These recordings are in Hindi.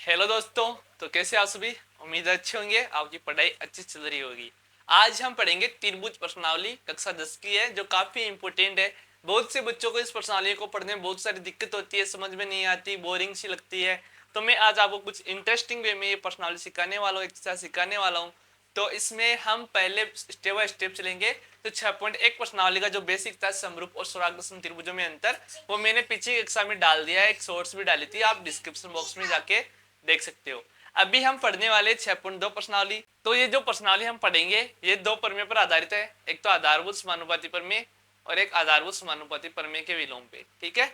हेलो दोस्तों। तो कैसे आप सभी? उम्मीद है अच्छे होंगे, आपकी पढ़ाई अच्छी चल रही होगी। आज हम पढ़ेंगे त्रिभुज प्रश्नावली, कक्षा 10 की है, जो काफी इंपोर्टेंट है। बहुत से बच्चों को इस प्रश्नावली को पढ़ने में बहुत सारी दिक्कत होती है, समझ में नहीं आती, बोरिंग सी लगती है। तो मैं आज आपको कुछ इंटरेस्टिंग वे में ये प्रश्नावली सिखाने वाला हूँ, एक्सरसाइज सिखाने वाला हूँ। तो इसमें हम पहले स्टेप बाय स्टेप चलेंगे। तो 6.1 प्रश्नावली का जो बेसिक था, समरूप और स्वराकृत त्रिभुजों में अंतर, वो मैंने पीछे की कक्षा में डाल दिया है, एक शॉर्ट्स भी डाली थी, आप डिस्क्रिप्शन बॉक्स में जाके देख सकते हो। अभी हम पढ़ने वाले 6.2 प्रश्नावली। तो ये जो प्रश्नावली हम पढ़ेंगे ये दो प्रमेय पर आधारित है, एक तो आधारभूत समानुपाती प्रमेय और एक आधारभूत समानुपाती प्रमेय के विलोम पे। ठीक है,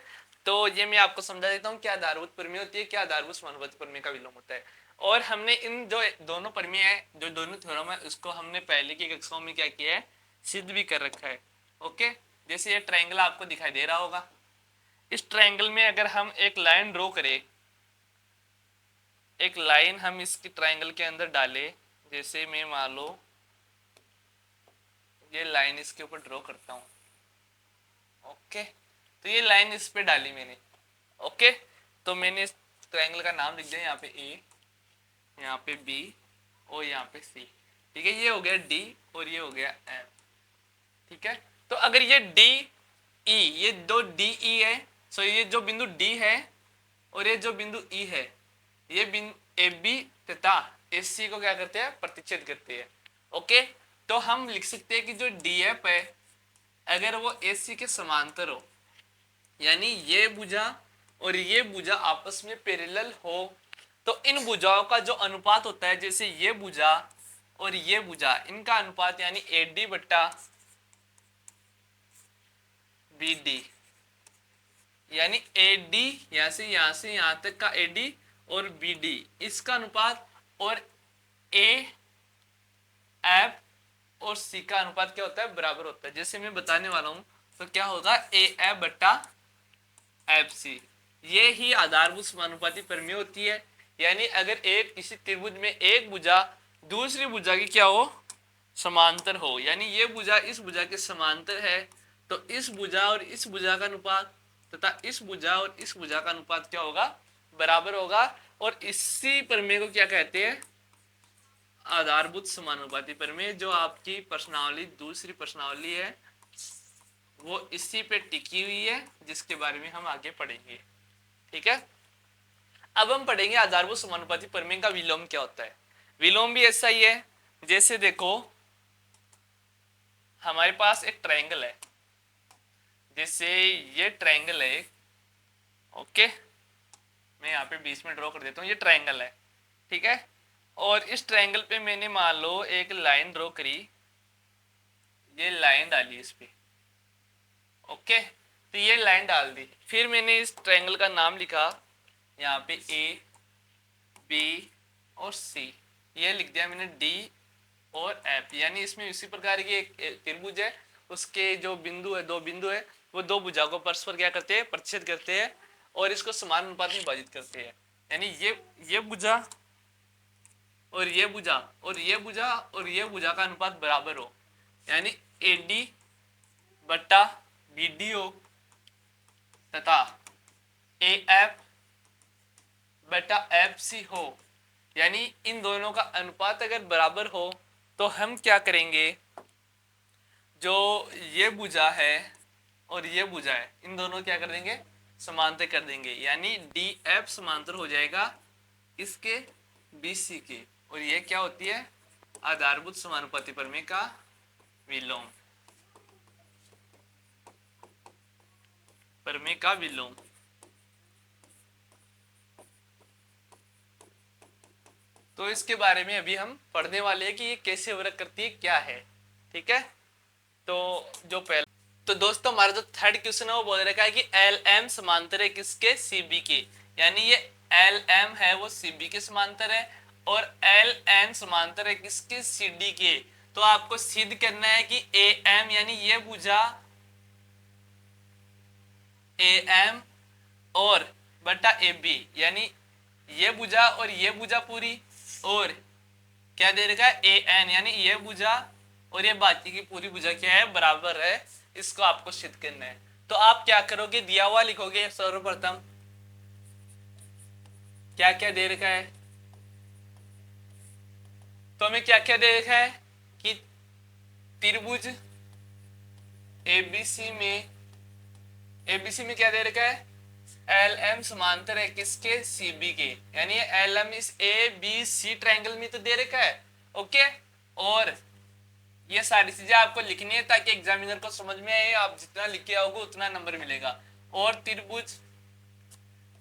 तो ये मैं आपको समझा देता हूँ क्या आधारभूत प्रमेय होती है, क्या आधारभूत समानुपाती प्रमेय का विलोम होता है। और हमने इन जो दोनों प्रमेय है, जो दोनों थ्योरम है, उसको हमने पहले की कक्षाओं में क्या किया है, सिद्ध भी कर रखा है। ओके, जैसे ये ट्रायंगल आपको दिखाई दे रहा होगा। इस ट्रायंगल में अगर हम एक लाइन ड्रॉ करें, एक लाइन हम इसकी ट्रायंगल के अंदर डाले, जैसे मैं मान लो ये लाइन इसके ऊपर ड्रॉ करता हूँ। ओके, तो ये लाइन इस पे डाली मैंने। ओके, तो मैंने इस ट्रायंगल का नाम लिख दिया, यहाँ पे ए, यहाँ पे बी और यहाँ पे सी। ठीक है, ये हो गया डी और ये हो गया एम। ठीक है, तो अगर ये डी ई, ये दो डी ई है, सो ये जो बिंदु डी है और ये जो बिंदु ई है, ये बिंदु ए बी तथा एस सी को क्या करते हैं, प्रतिच्छेद करते हैं। ओके, तो हम लिख सकते हैं कि जो डी एफ है, अगर वो एस सी के समांतर हो, यानी ये भुजा और ये भुजा आपस में पैरेलल हो, तो इन भुजाओं का जो अनुपात होता है, जैसे ये भुजा और ये भुजा, इनका अनुपात यानी ए डी बट्टा बी डी, यानी ए डी यहां से यहां तक का ए डी और बी डी, इसका अनुपात, और ए एफ और सी का अनुपात क्या होता है, बराबर होता है। जैसे मैं बताने वाला हूं, तो क्या होगा, ए एफ बट्टा एफ सी। ये ही आधारभूत समानुपाती प्रमेय होती है। यानी अगर एक किसी त्रिभुज में एक भुजा दूसरी भुजा की क्या हो, समांतर हो, यानी ये भुजा इस भुजा के समांतर है, तो इस भुजा और इस भुजा का अनुपात तथा इस भुजा और इस भुजा का अनुपात क्या होगा, बराबर होगा। और इसी प्रमेय को क्या कहते हैं, आधारभूत समानुपाती प्रमेय। जो आपकी प्रश्नावली दूसरी प्रश्नावली है, वो इसी पे टिकी हुई है, जिसके बारे में हम आगे पढ़ेंगे। ठीक है, अब हम पढ़ेंगे आधारभूत समानुपाती प्रमेय का विलोम क्या होता है। विलोम भी ऐसा ही है, जैसे देखो हमारे पास एक ट्रायंगल है, जैसे ये ट्रायंगल है। ओके, मैं यहाँ पे बीच में ड्रॉ कर देता हूँ, ये ट्रायंगल है। ठीक है, और इस ट्रायंगल पे मैंने मान लो एक लाइन ड्रॉ करी, ये लाइन डाली इस पे। ओके, तो ये लाइन डाल दी, फिर मैंने इस ट्रायंगल का नाम लिखा, यहाँ पे ए बी और सी, ये लिख दिया मैंने डी और एफ। यानी इसमें इसी प्रकार की एक त्रिभुज है, उसके जो बिंदु है, दो बिंदु है, वो दो भुजा को परस्पर क्या करते हैं, प्रतिच्छेद करते हैं और इसको समान अनुपात में विभाजित करते हैं। यानी ये भुजा और ये भुजा और ये भुजा और ये भुजा का अनुपात बराबर हो, यानी ए डी बट्टा बी डी हो तथा ए एफ बटा एफ सी हो, यानी इन दोनों का अनुपात अगर बराबर हो, तो हम क्या करेंगे, जो ये भुजा है और ये भुजा है, इन दोनों क्या कर देंगे, समांतर कर देंगे। यानी डी एफ समांतर हो जाएगा इसके बी सी के, और ये क्या होती है, आधारभूत समानुपाती प्रमेय का विलोम, प्रमेय का विलोम। तो इसके बारे में अभी हम पढ़ने वाले हैं कि ये कैसे वर्क करती है, क्या है। ठीक है, तो जो पहले, तो दोस्तों हमारा जो थर्ड क्वेश्चन है वो बोल रखा है कि एल एम समांतर है किसके, सी बी के। यानी ये एल एम है वो सी बी के समांतर है, और एल एन समांतर है किसके, सी डी के। तो आपको सिद्ध करना है कि ए एम यानी ये भुजा ए एम और बटा ए बी, यानी ये भुजा और ये भुजा पूरी, और क्या दे रखा है, ए एन यानी ये भुजा और ये बाकी की पूरी भुजा क्या है, बराबर है। इसको आपको सिद्ध करना है। तो आप क्या करोगे, दिया हुआ लिखोगे सर्वप्रथम, क्या क्या दे रखा है, तो हमें क्या क्या दे रखा है कि त्रिभुज एबीसी में क्या दे रखा है, एल एम समांतर है किसके, सीबी के, यानी एल एम इस ए बी सी ट्रायंगल में तो दे रखा है। ओके, और ये सारी चीजें आपको लिखनी है ताकि एग्जामिनर को समझ में आए, आप जितना लिख के आओगे उतना नंबर मिलेगा। और त्रिभुज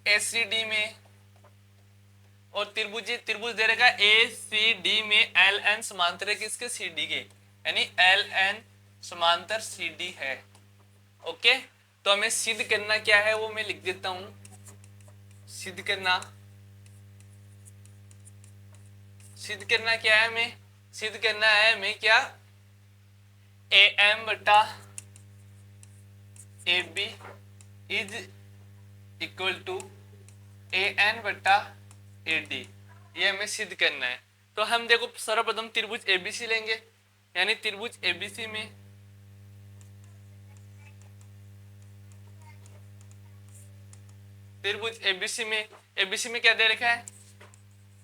एसीडी में, और त्रिभुज दे रखा है ए सी डी में एल एन समांतर है किसके, सी डी के, यानी एल एन समांतर सी डी है। ओके, तो हमें सिद्ध करना क्या है वो मैं लिख देता हूं। सिद्ध करना क्या है, हमें सिद्ध करना है हमें क्या, ए एम बटा A B is equal to A N बटा ए डी, ये हमें सिद्ध करना है। तो हम देखो सर्वप्रथम त्रिभुज एबीसी लेंगे, यानी त्रिभुज एबीसी में एबीसी में क्या दे रखा है,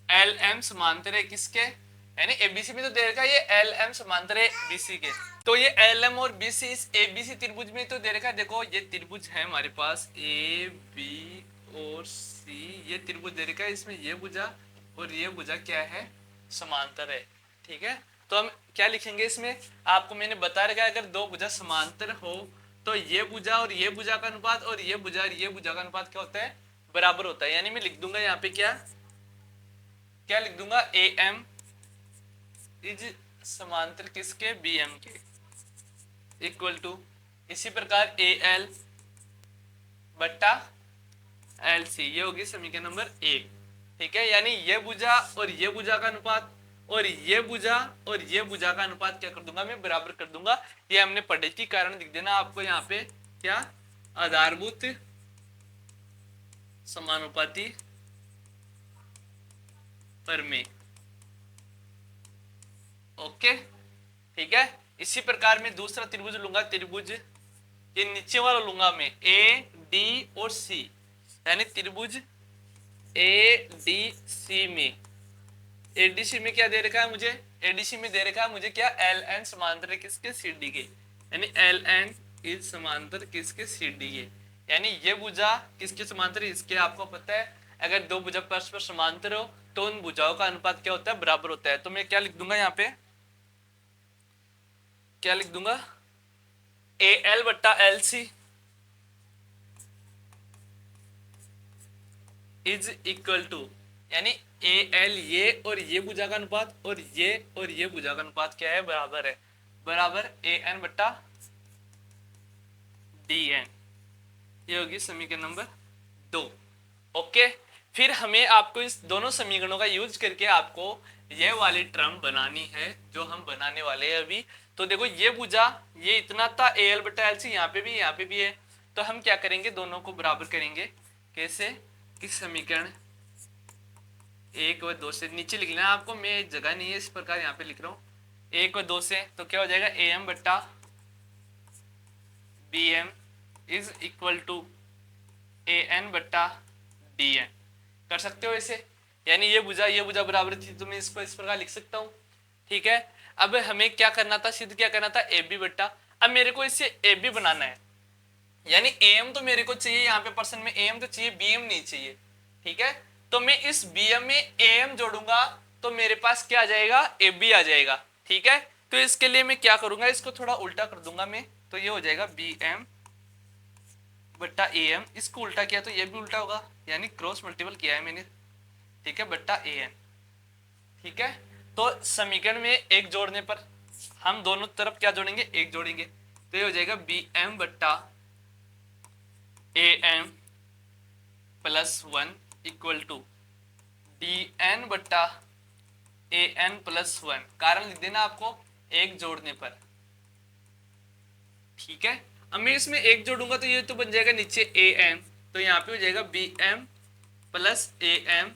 एल एम समांतर है किसके, यानी एबीसी में तो दे रखा है ये एल एम समांतर है बीसी के, तो ये एल एम और बीसी इस एबीसी त्रिभुज में तो दे रखा है। देखो ये त्रिभुज है हमारे पास ए बी और सी, ये त्रिभुज दे रखा है, इसमें ये भुजा और ये भुजा क्या है, समांतर है। ठीक है, तो हम क्या लिखेंगे इसमें, आपको मैंने बता रखा है अगर दो भुजा समांतर हो तो ये भुजा और ये भुजा का अनुपात और ये भुजा और ये भुजा का अनुपात क्या होता है, बराबर होता है। यानी मैं लिख दूंगा यहाँ पे क्या लिख दूंगा, ए एम इज समांतर किसके, बी एम के, इक्वल टू इसी प्रकार ए एल बट्टा एल सी, ये होगी समीकरण नंबर 1। ठीक है, यानी ये भुजा और ये भुजा का अनुपात और ये भुजा और ये भुजा का अनुपात क्या कर दूंगा, मैं बराबर कर दूंगा। ये हमने पढ़ी थी, कारण लिख देना आपको यहाँ पे क्या, आधारभूत समानुपाती प्रमेय। ओके, ठीक है, इसी प्रकार में दूसरा त्रिभुज लूंगा, त्रिभुज ये नीचे वाला लूंगा मैं, ए डी और सी, यानी त्रिभुज ए डी सी में, एडीसी में क्या दे रखा है मुझे, एडीसी में दे रखा है मुझे क्या, एल एन समांतर किसके, सी डी के, यानी एल एन इज समांतर किसके, सी डी के, यानी ये भुजा किसके समांतर है, इसके आपको पता है अगर दो भुजा परस्पर समांतर हो तो उन भुजाओं का अनुपात क्या होता है, बराबर होता है। तो मैं क्या लिख दूंगा यहाँ पे, क्या लिख दूंगा, ए एल बट्टा L C is equal to, यानी ए एल ये और ये भुजा का अनुपात और ये भुजा का अनुपात क्या है, बराबर है, बराबर ए एन बट्टा डी एन, ये होगी समीकरण नंबर 2। ओके, फिर हमें आपको इस दोनों समीकरणों का यूज करके आपको ये वाली टर्म बनानी है जो हम बनाने वाले हैं अभी। तो देखो ये भुजा ये इतना था ए एल बटा एल सी, यहाँ पे भी है, तो हम क्या करेंगे, दोनों को बराबर करेंगे। कैसे, किस समीकरण 1 व 2 से, नीचे लिख लेना आपको, मैं जगह नहीं है इस प्रकार यहाँ पे लिख रहा हूँ, 1 व 2 से, तो क्या हो जाएगा, ए एम बट्टा B M is equal to A N बट्टा डी एन, कर सकते हो इसे, यानी ये भुजा बराबर थी तो मैं इसको इस प्रकार लिख सकता हूँ। ठीक है, अब हमें क्या करना था, सिद्ध क्या करना था, ए बी बट्टा, अब मेरे को इससे ए बी बनाना है, यानी ए एम तो मेरे को चाहिए, यहाँ पे पर्सन में ए एम तो चाहिए, बी एम नहीं चाहिए। ठीक है, तो मैं इस बी एम में ए एम जोड़ूंगा तो मेरे पास क्या आ जाएगा, ए बी आ जाएगा। ठीक है, तो इसके लिए मैं क्या करूंगा, इसको थोड़ा उल्टा कर दूंगा मैं, तो ये हो जाएगा बी एम बट्टा ए एम, इसको उल्टा किया तो ये भी उल्टा होगा, यानी क्रॉस मल्टीपल किया है मैंने। ठीक है, बट्टा ए एन। ठीक है, तो समीकरण में एक जोड़ने पर हम दोनों तरफ क्या जोड़ेंगे, एक जोड़ेंगे, तो ये हो जाएगा बी एम बट्टा A M plus 1 equal to D N बट्टा ए एन प्लस 1, कारण लिख देना आपको एक जोड़ने पर। ठीक है, अब मैं इसमें एक जोड़ूंगा तो ये तो बन जाएगा नीचे ए एम, तो यहाँ पे हो जाएगा B M plus A M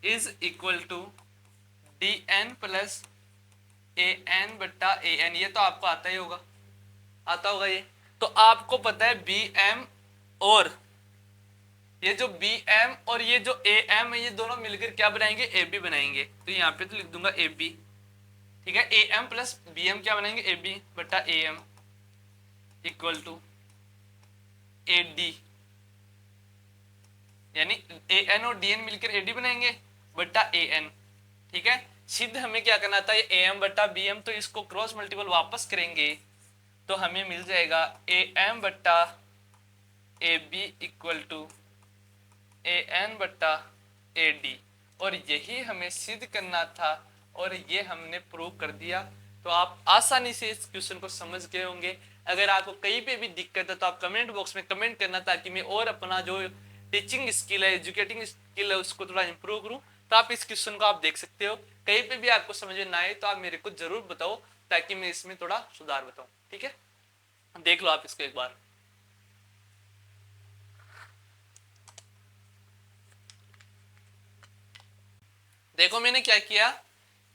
is equal to D N plus A N बट्टा ए एन, ये तो आपको आता ही होगा, आता होगा ये, तो आपको पता है बी एम और ये जो बी एम और ये जो ए एम है, ये दोनों मिलकर क्या बनाएंगे, ए बी बनाएंगे। तो यहाँ पे तो लिख दूंगा ए बी, ठीक है। A M plus B M क्या बनाएंगे, ए बी बटा A M equal to A D, यानी ए एन और डी एन मिलकर ए डी बनाएंगे बटा ए एन, ठीक है। सिद्ध हमें क्या करना था, ए एम बटा बी एम, तो इसको क्रॉस मल्टीपल वापस करेंगे तो हमें मिल जाएगा ए एम बटा A B equal to A N बटा ए डी, और यही हमें सिद्ध करना था और ये हमने प्रूव कर दिया। तो आप आसानी से इस क्वेश्चन को समझ गए होंगे। अगर आपको कहीं पे भी दिक्कत है तो आप कमेंट बॉक्स में कमेंट करना, ताकि मैं और अपना जो टीचिंग स्किल है, एजुकेटिंग स्किल है, उसको थोड़ा इंप्रूव करूं। तो आप इस क्वेश्चन को आप देख सकते हो, कहीं पे भी आपको समझ में ना आए तो आप मेरे को जरूर बताओ, ताकि मैं इसमें थोड़ा सुधार बताऊं, ठीक है। देख लो आप इसको एक बार। देखो मैंने क्या किया,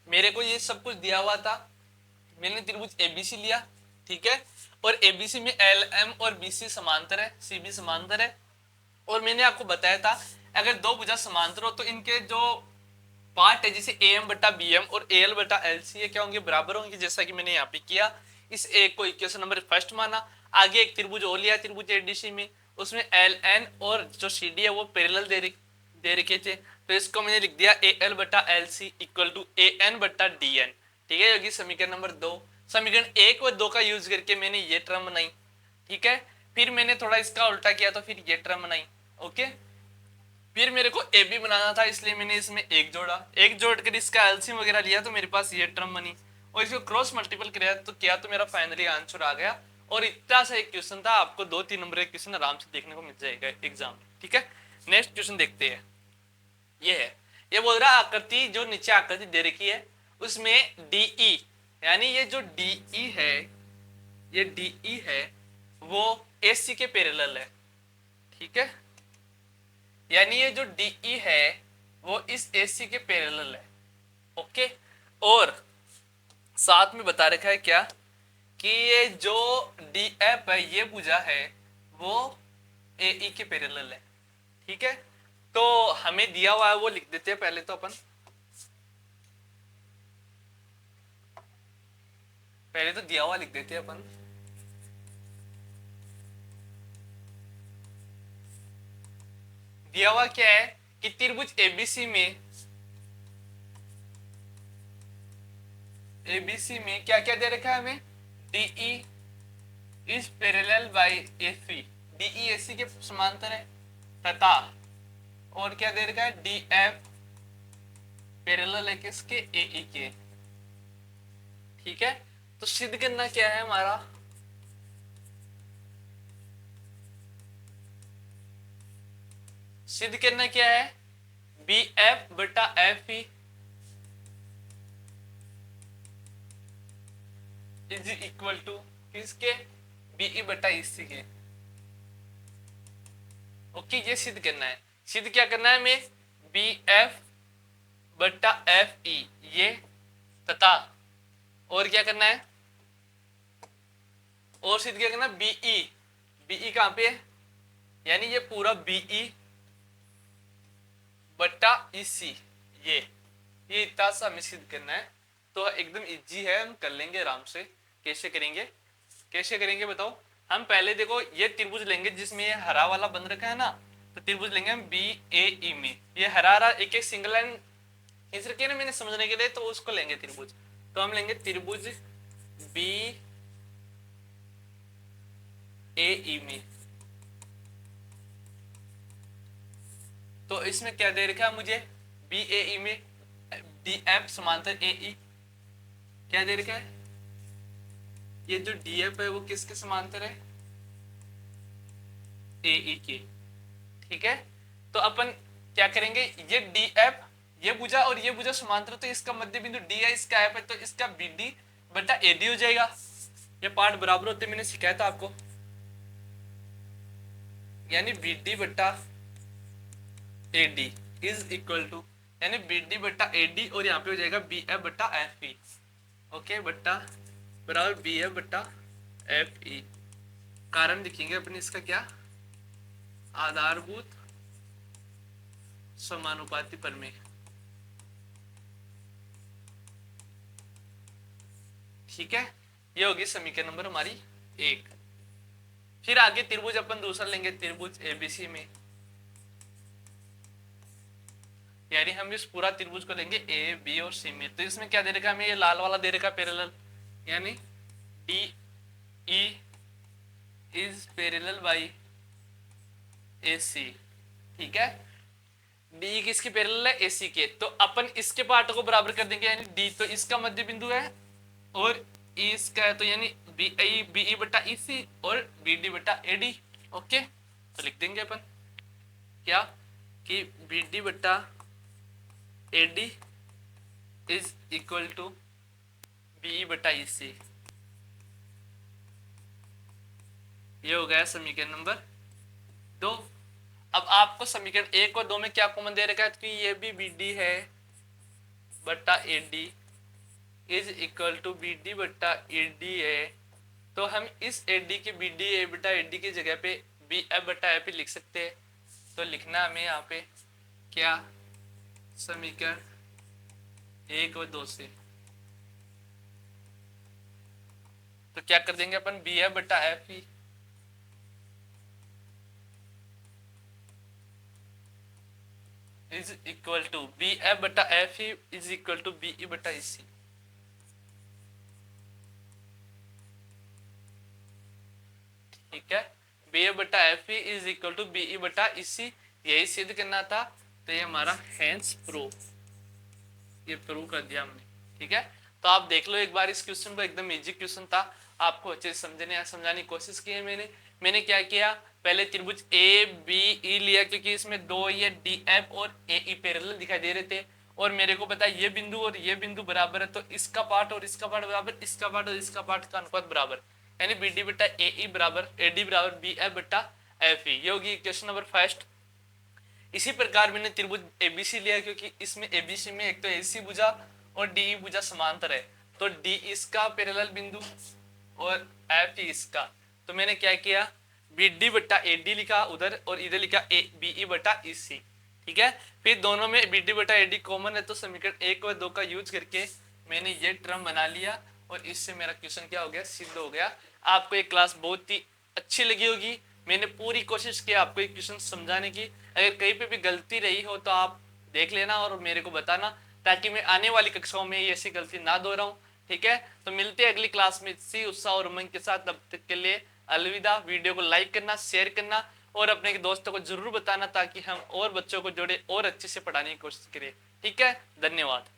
मेरे को ये सब कुछ दिया हुआ था, मैंने त्रिभुज एबीसी लिया, ठीक है। और एबीसी में एल एम और बीसी समांतर है, सी बी समांतर है। और मैंने आपको बताया था अगर दो भुजा समांतर हो तो इनके जो पार्ट है, जैसे ए एम बटा बी एम और ए एल बटा एल सी, क्या होंगे, बराबर होंगे, जैसा कि मैंने यहाँ पे किया। इस एक को इक्वेशन नंबर फर्स्ट माना। आगे एक त्रिभुज और लिया त्रिभुज एडीसी में, उसमें एल एन और जो सी डी है वो पैरेलल दे रखे थे, तो इसको मैंने लिख दिया ए एल बटा L C equal to A N बटा डी एन, ठीक है। योगी समीकरण नंबर 2। समीकरण 1 व 2 का यूज करके मैंने ये टर्म बनाई, ठीक है। फिर मैंने थोड़ा इसका उल्टा किया तो फिर ये टर्म बनाई, ओके। फिर मेरे को ए बी बनाना था, इसलिए मैंने इसमें एक जोड़ा, एक जोड़ कर इसका एलसीएम वगैरह लिया तो मेरे पास ये टर्म बनी, और इसको क्रॉस मल्टीपल किया तो मेरा फाइनली आंसर आ गया। और इतना सा एक क्वेश्चन था, आपको 2-3 नंबर का क्वेश्चन आराम से देखने को मिल जाएगा एग्जाम, ठीक है। नेक्स्ट क्वेश्चन देखते हैं। ये है, ये बोल रहा आकृति जो नीचे आकृति दे रखी है उसमें डीई, यानी ये जो डीई है, ये डीई है वो एसी के पैरेलल है, ठीक है। यानी ये जो डीई है वो इस एसी के पैरेलल है, ओके। और साथ में बता रखा है क्या, कि ये जो डी एफ है, ये भुजा है वो ए ई के पैरेलल है, ठीक है। तो हमें दिया हुआ है वो लिख देते हैं पहले, तो अपन पहले तो दिया हुआ लिख देते हैं अपन। दिया हुआ क्या है कि त्रिभुज एबीसी में क्या क्या दे रखा है हमें, DE is parallel by AC, DE AC के समांतर है, तथा और क्या दे रखा है, डी एफ पैरेलल है किसके, एई के, ठीक है। तो सिद्ध करना क्या है हमारा, सिद्ध करना क्या है, बी एफ बटा F E is equal to किसके, बीई बटा ईसी के, ओके। ये सिद्ध करना है। सिद्ध क्या करना है हमें, बी एफ बटा एफ ई ये, तथा और क्या करना है, और सिद्ध क्या करना, बीई, बीई कहां पे है, यानी ये पूरा बीई बटा ईसी, ये इतना सा हमें सिद्ध करना है। तो एकदम इजी है, हम कर लेंगे आराम से। कैसे करेंगे, कैसे करेंगे बताओ। हम पहले देखो ये त्रिभुज लेंगे जिसमें ये हरा वाला बन रखा है ना, तो त्रिभुज लेंगे हम बी ए ई में, ये हरा हरा एक एक सिंगल लाइन इस रखे ना मैंने समझने के लिए, तो उसको लेंगे त्रिभुज। तो हम लेंगे त्रिभुज बी ए ई में, तो इसमें क्या दे रखा है मुझे, बी ए ई में डी एफ समांतर ए ई, क्या दे रखा है, ये जो डी एफ है वो किसके समांतर है, ए ई के, ठीक है। तो अपन क्या करेंगे, ये डी एफ ये भुजा और ये भुजा समांतर, तो इसका मध्य बिंदु डी है, इसका एफ है, तो इसका बी डी बटा ए डी हो जाएगा। ये पार्ट बराबर होते मैंने सिखाया था आपको, यानी बी डी बटा A D is equal to, यानी बी डी बटा ए डी, और यहाँ पे हो जाएगा बी एफ बटा एफ ई, ओके, बटा बराबर बी एफ बटा एफ ई। कारण लिखेंगे अपने इसका क्या, आधारभूत समानुपाती प्रमेय। ठीक है, ये होगी समीकरण नंबर हमारी 1। फिर आगे त्रिभुज अपन दूसरा लेंगे, त्रिभुज एबीसी में, यानी हम इस पूरा त्रिभुज को लेंगे ए बी और सी में। तो इसमें क्या दे रखा है हमें, ये लाल वाला दे रखा है पैरेलल, यानी D E is parallel by A C. ठीक है, डी किसकी पैरेलल है, ए सी के। तो अपन इसके पार्ट को बराबर कर देंगे, यानी डी तो इसका मध्य बिंदु है और ई इसका है, तो यानी बी ई बटा ई सी और बी डी बटा ए डी। ओके, तो लिख देंगे अपन क्या कि बी डी बटा A D is equal to B बटा ई सी। ये हो गया समीकरण नंबर 2। अब आपको समीकरण 1 और 2 में क्या कॉमन दे रखा है, तो ये भी बी डी है बटा A D is equal to B D बटा ए डी है। तो हम इस ए डी की बी डी ए बटा ए डी की जगह पे बी एफ बटा एफ लिख सकते हैं। तो लिखना हमें यहाँ पे क्या, समीकरण 1 और 2 से तो क्या कर देंगे अपन, बी एफ बटा एफ ही is equal to B F बटा एफ ही is equal to B E बटा ई सी। ठीक है, बी एफ बटा एफ ही is equal to B E बटा ई सी, यही सिद्ध करना था। तो ये हमारा हैंस प्रूव, ये प्रूव कर दिया हमने। ठीक है, तो आप देख लो एक बार इस क्वेश्चन को, एकदम इजी क्वेश्चन था, आपको अच्छे से समझाने की कोशिश की है मैंने क्या किया, पहले त्रिभुज ए बी ई लिया, क्योंकि इसमें दो ये डी एफ और ए ई पैरेलल दिखाई दे रहे थे, और मेरे को पता है ये बिंदु और ये बिंदु बराबर है, तो इसका पार्ट और इसका पार्ट बराबर, इसका पार्ट और इसका पार्ट का अनुपात बराबर, यानी बी डी बटा ए ई बराबर ए डी बराबर बी एफ बटा एफ ई। ये होगी क्वेश्चन नंबर फर्स्ट। इसी प्रकार मैंने त्रिभुज एबीसी लिया, क्योंकि इसमें एबीसी में एक तो एसी भुजा और डी भुजा समांतर है, तो डी इसका पैरेलल बिंदु और एफ इसका। तो मैंने क्या किया, बी डी बटा ए डी लिखा उधर और इधर लिखा ए बी ई बटा ई सी। ठीक है, फिर दोनों में बी डी बटा ए डी कॉमन है, तो समीकरण 1 और 2 का यूज करके मैंने ये टर्म बना लिया, और इससे मेरा क्वेश्चन क्या हो गया, सिद्ध हो गया। आपको ये क्लास बहुत ही अच्छी लगी होगी, मैंने पूरी कोशिश की आपको एक क्वेश्चन समझाने की। अगर कहीं पे भी गलती रही हो तो आप देख लेना और मेरे को बताना, ताकि मैं आने वाली कक्षाओं में ये ऐसी गलती ना दोहराऊं। ठीक है, तो मिलते हैं अगली क्लास में इसी उत्साह और उमंग के साथ। तब तक के लिए अलविदा। वीडियो को लाइक करना, शेयर करना और अपने दोस्तों को जरूर बताना, ताकि हम और बच्चों को जोड़े और अच्छे से पढ़ाने की कोशिश करें। ठीक है, धन्यवाद।